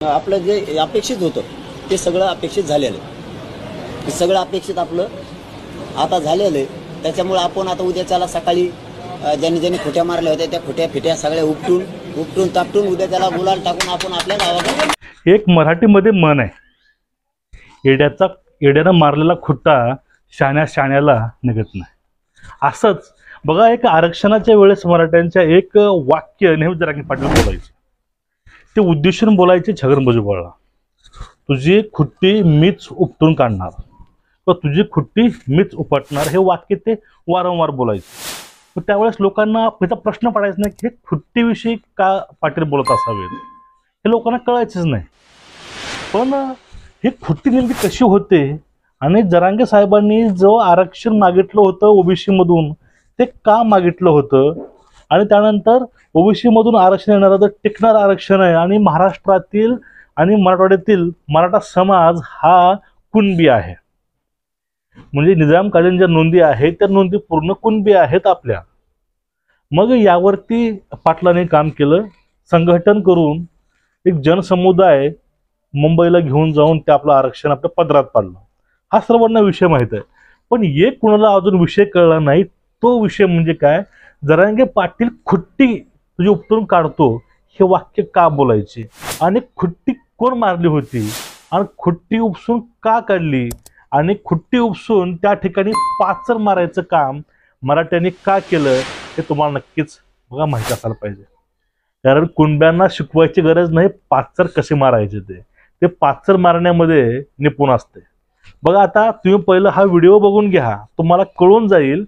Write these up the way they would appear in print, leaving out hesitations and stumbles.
आपलं जे अपेक्षित होतं ते सगळं अपेक्षित झालेलं आहे. ते सगळं अपेक्षित आपलं आता झालेलं आहे. त्याच्यामुळे आपण आता उद्याच्याला सकाळी ज्यांनी ज्यांनी खोट्या मारल्या होत्या त्या खोट्या फिट्या सगळ्या उपटून तापटून उद्या त्याला गुलाल टाकून आपण आपल्या गावाकडे. एक मराठीमध्ये म्हण आहे, येड्यानं मारलेला खुट्टा शाण्याला निघत नाही. असंच बघा, एक आरक्षणाच्या वेळेस मराठ्यांच्या एक वाक्य नेहमी जरांगे पाटील बोलायचे. ते उद्देशून बोलायचे छगन भुजबळला, तुझी खुट्टी मीच उपटून काढणार व तुझी खुट्टी मीच उपटणार, हे वाक्य ते वारंवार बोलायचे. त्यावेळेस लोकांना त्याचा प्रश्न पडायचा नाही की हे खुट्टीविषयी का पाटील बोलत असावेत, हे लोकांना कळायचंच नाही. पण ही खुट्टी नेमकी कशी होते आणि जरांगे साहेबांनी जो आरक्षण मागितलं होतं ओबीसी मधून ते का मागितलं होतं, आणि त्यानंतर ओबीसी मधून आरक्षण येणारं तर टिकणार आरक्षण आहे आणि महाराष्ट्रातील आणि मराठवाड्यातील मराठा समाज हा कुणबी आहे. म्हणजे निजामकालीन ज्या नोंदी आहेत त्या नोंदी पूर्ण कुणबी आहेत आपल्या. मग यावरती पाटलांनी काम केलं, संघटन करून एक जनसमुदाय मुंबईला घेऊन जाऊन ते आपलं आरक्षण आपल्या पदरात पाडलं. हा सर्वांना विषय माहीत आहे. पण एक कुणाला अजून विषय कळला नाही, तो विषय म्हणजे काय, जरांगे पाटील खुट्टी तुझी उपटून काढतो हे वाक्य का बोलायचे आणि खुट्टी कोण मारली होती आणि खुट्टी उपसून का काढली आणि खुट्टी उपसून त्या ठिकाणी पाचर मारायचं काम मराठ्यांनी का केलं हे तुम्हाला नक्कीच बघा माहिती असायला पाहिजे. कारण कुणब्यांना शिकवायची गरज नाही पाचर कसे मारायचे, ते पाचर मारण्यामध्ये निपुण असते. बघा, आता तुम्ही पहिलं हा व्हिडिओ बघून घ्या, तुम्हाला कळून जाईल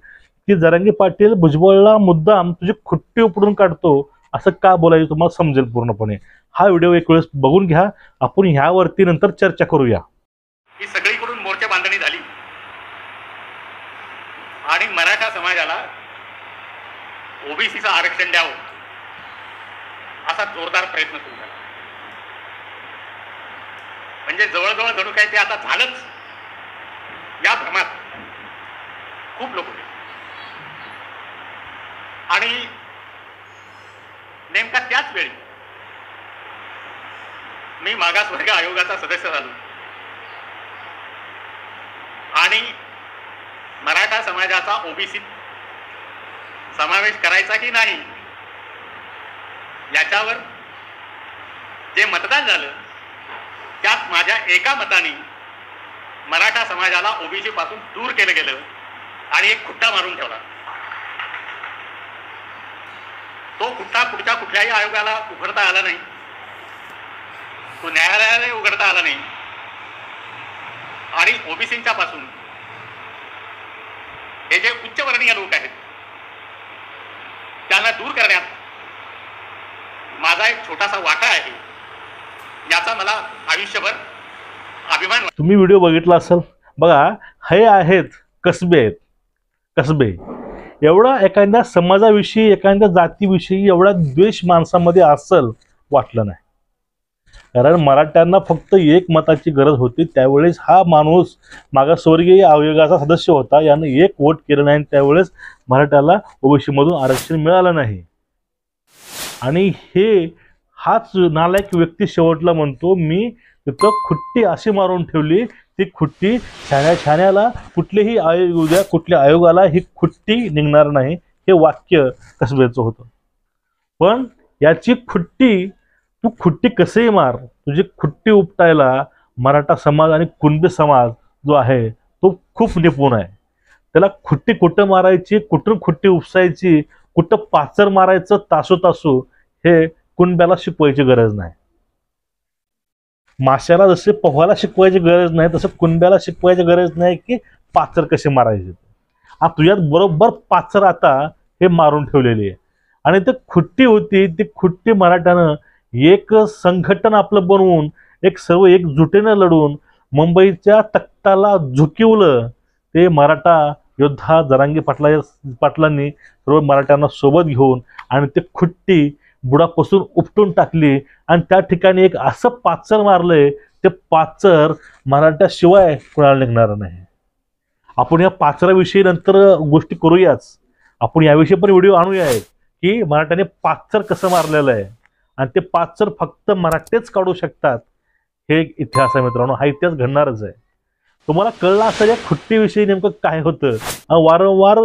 की जरांगे पाटील भुजबळला मुद्दाम तुझी खुट्टी उपडून काढतो असं का बोलायचं तुम्हाला समजेल पूर्णपणे. हा व्हिडिओ एक वेळेस बघून घ्या, आपण ह्यावरती नंतर चर्चा करूया. ही सगळीकडून मोर्चा बांधणी झाली आणि मराठा समाजाला ओबीसीचं आरक्षण द्यावं असा जोरदार प्रयत्न सुरू झाला. म्हणजे जवळजवळ जणू काय ते आता झालंच या भ्रमात खूप लोक होते. आणि नेमका त्याच वेळी मी मागासवर्ग आयोगाचा सदस्य झालो आणि मराठा समाजाचा ओबीसीत समावेश करायचा की नाही याच्यावर जे मतदान झालं त्यात माझ्या एका मताने मराठा समाजाला ओबीसी पासून दूर केलं गेलं आणि एक खुट्टा मारून ठेवला. तो खुट्टा पुढच्या कुठल्याही आयोगाला उघडता आला नाही, तो न्यायालयाला उघडता आला नाही आणि ओबीसींच्या पासून हे जे उच्चवर्णीय लोक आहेत त्यांना दूर करण्यात माझा एक छोटासा वाटा आहे, याचा मला आयुष्यभर अभिमान. तुम्ही व्हिडिओ बघितला असेल बघा, हे आहेत कसबे, एवढा एखाद्या समाजाविषयी एखाद्या जातीविषयी एवढा द्वेष माणसामध्ये असेल वाटलं नाही. कारण मराठ्यांना फक्त एक मताची गरज होती. त्यावेळेस हा माणूस मागासवर्गीय आयोगाचा सदस्य होता, यानं एक वोट केलं नाही, त्यावेळेस मराठ्याला ओबीसी मधून आरक्षण मिळालं नाही. आणि हाच नालायक व्यक्ती शेवटला म्हणतो मी तिथं खुट्टी अशी मारून ठेवली, ती खुट्टी शाण्याला कुठलेही आयोग उद्या कुठल्या आयोगाला ही खुट्टी निघणार नाही, हे वाक्य कसबेचं होतं. पण याची तू खुट्टी कसेही मार, तुझी खुट्टी उपटायला मराठा समाज आणि कुणबी समाज जो आहे तो खूप निपुण आहे. त्याला खुट्टी कुठं मारायची, कुठून खुट्टी उपसायची, कुठं पाचर मारायचं तासू हे कुणब्याला शिकवायची गरज नाही. माशाला जसे पोहायला शिकवायची गरज नाही तसं कुणब्याला शिकवायची गरज नाही की पाचर कसे मारायचे. तुझ्यात बरोबर पाचर आता हे मारून ठेवलेली आहे. आणि ते खुट्टी होती, ती खुट्टी मराठ्यानं एक संघटन आपलं बनवून सर्व एकजुटीनं लढून मुंबईच्या तख्ताला झुकिवलं. ते मराठा योद्धा जरांगे पाटलांनी सर्व मराठ्यांना सोबत घेऊन आणि ते खुट्टी बुडापासून उपटून टाकली आणि त्या ठिकाणी एक असं पाचर मारलंय, ते पाचर मराठ्याशिवाय कोणाला निघणार नाही. आपण या पाचराविषयी नंतर गोष्टी करूयाच, आपण याविषयी पण व्हिडिओ आणूया की मराठ्याने पाचर कसं मारलेलं आहे. आणि ते 5 तर फक्त मराठेच काढू शकतात, हे एक इतिहास आहे मित्रांनो. हा इतिहास घडणारच आहे. तुम्हाला कळलं असेल या खुट्टीविषयी नेमकं काय होतं. वारंवार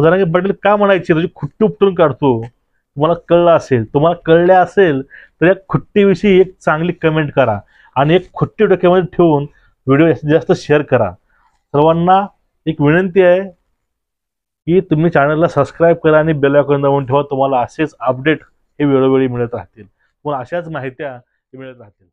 जरांगे पाटील का म्हणायचे तुझी खुट्टी उपटून काढतो. तुम्हाला कळलं असेल, तुम्हाला कळले असेल तर या खुट्टीविषयी एक चांगली कमेंट करा आणि एक खुट्टी डोक्यामध्ये ठेवून व्हिडिओ जास्तीत जास्त शेअर करा. सर्वांना एक विनंती आहे की तुम्ही चॅनलला सबस्क्राईब करा आणि बेल आयकॉन दाबून ठेवा. तुम्हाला असेच अपडेट हे वेळोवेळी मिळत राहतील, तुम्हाला अशाच माहित्या मिळत राहतील.